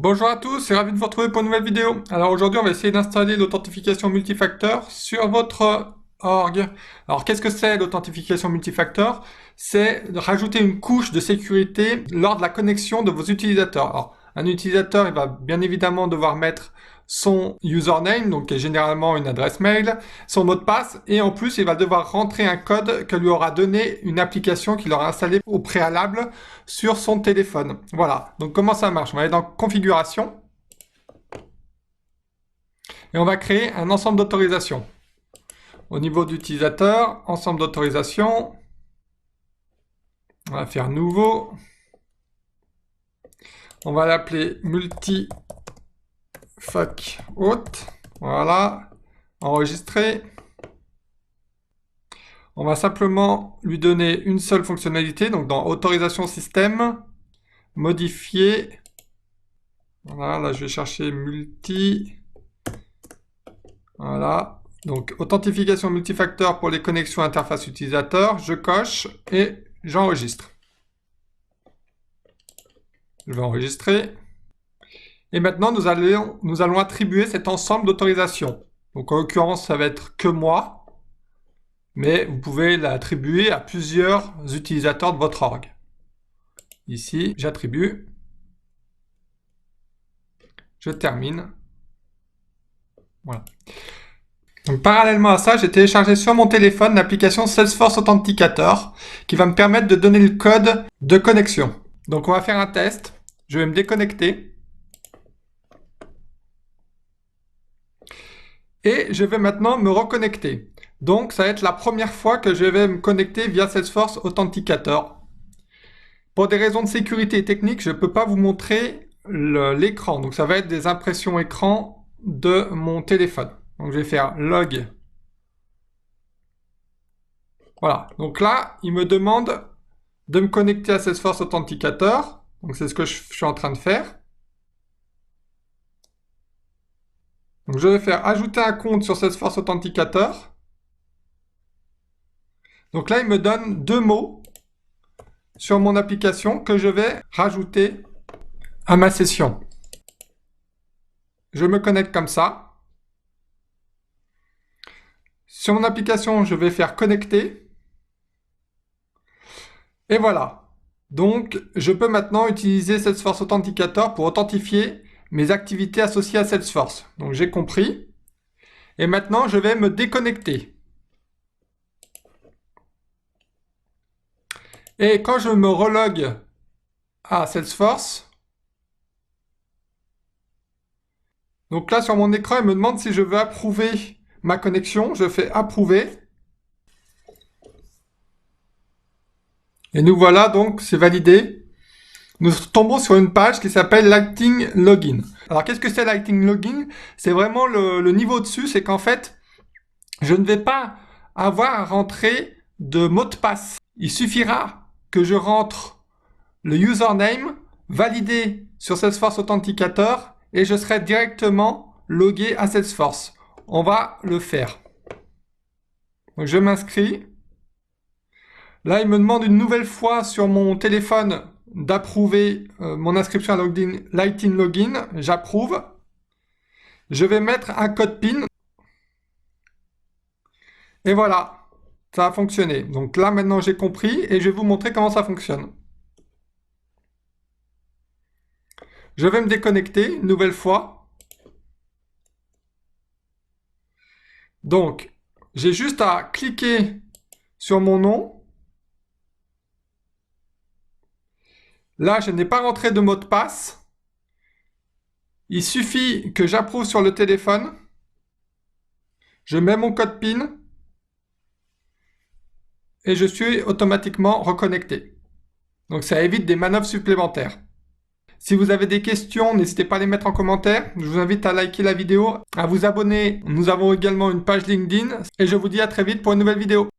Bonjour à tous et ravi de vous retrouver pour une nouvelle vidéo. Alors aujourd'hui on va essayer d'installer l'authentification multifacteur sur votre org. Alors qu'est-ce que c'est l'authentification multifacteur? C'est de rajouter une couche de sécurité lors de la connexion de vos utilisateurs. Alors un utilisateur il va bien évidemment devoir mettre son username, donc qui est généralement une adresse mail, son mot de passe, et en plus il va devoir rentrer un code que lui aura donné une application qu'il aura installée au préalable sur son téléphone. Voilà, donc comment ça marche? On va aller dans configuration, et on va créer un ensemble d'autorisations. Au niveau d'utilisateur, ensemble d'autorisations, on va faire nouveau, on va l'appeler multifac hôte, voilà, enregistrer. On va simplement lui donner une seule fonctionnalité, donc dans autorisation système, modifier, voilà, là je vais chercher multi, voilà, donc authentification multifacteur pour les connexions interface utilisateur, je coche et j'enregistre. Je vais enregistrer. Et maintenant, nous allons attribuer cet ensemble d'autorisations. Donc en l'occurrence, ça va être que moi, mais vous pouvez l'attribuer à plusieurs utilisateurs de votre org. Ici, j'attribue. Je termine. Voilà. Donc, parallèlement à ça, j'ai téléchargé sur mon téléphone l'application Salesforce Authenticator qui va me permettre de donner le code de connexion. Donc on va faire un test. Je vais me déconnecter. Et je vais maintenant me reconnecter. Donc ça va être la première fois que je vais me connecter via Salesforce Authenticator. Pour des raisons de sécurité technique, je ne peux pas vous montrer l'écran. Donc ça va être des impressions écran de mon téléphone. Donc je vais faire log. Voilà. Donc là, il me demande de me connecter à Salesforce Authenticator. Donc c'est ce que je suis en train de faire. Donc je vais faire ajouter un compte sur Salesforce Authenticator. Donc là, il me donne deux mots sur mon application que je vais rajouter à ma session. Je me connecte comme ça. Sur mon application, je vais faire connecter. Et voilà. Donc, je peux maintenant utiliser Salesforce Authenticator pour authentifier mes activités associées à Salesforce. Donc, j'ai compris. Et maintenant, je vais me déconnecter. Et quand je me relogue à Salesforce, donc là, sur mon écran, il me demande si je veux approuver ma connexion. Je fais approuver. Et nous voilà, donc, c'est validé. Nous tombons sur une page qui s'appelle Lightning Login. Alors, qu'est-ce que c'est Lightning Login? C'est vraiment le niveau au-dessus, c'est qu'en fait, je ne vais pas avoir à rentrer de mot de passe. Il suffira que je rentre le username validé sur Salesforce Authenticator et je serai directement logué à Salesforce. On va le faire. Donc, je m'inscris. Là, il me demande une nouvelle fois sur mon téléphone d'approuver mon inscription à Lightning Login. J'approuve. Je vais mettre un code PIN. Et voilà, ça a fonctionné. Donc là, maintenant, j'ai compris et je vais vous montrer comment ça fonctionne. Je vais me déconnecter une nouvelle fois. Donc, j'ai juste à cliquer sur mon nom. Là, je n'ai pas rentré de mot de passe. Il suffit que j'approuve sur le téléphone. Je mets mon code PIN. Et je suis automatiquement reconnecté. Donc ça évite des manœuvres supplémentaires. Si vous avez des questions, n'hésitez pas à les mettre en commentaire. Je vous invite à liker la vidéo, à vous abonner. Nous avons également une page LinkedIn. Et je vous dis à très vite pour une nouvelle vidéo.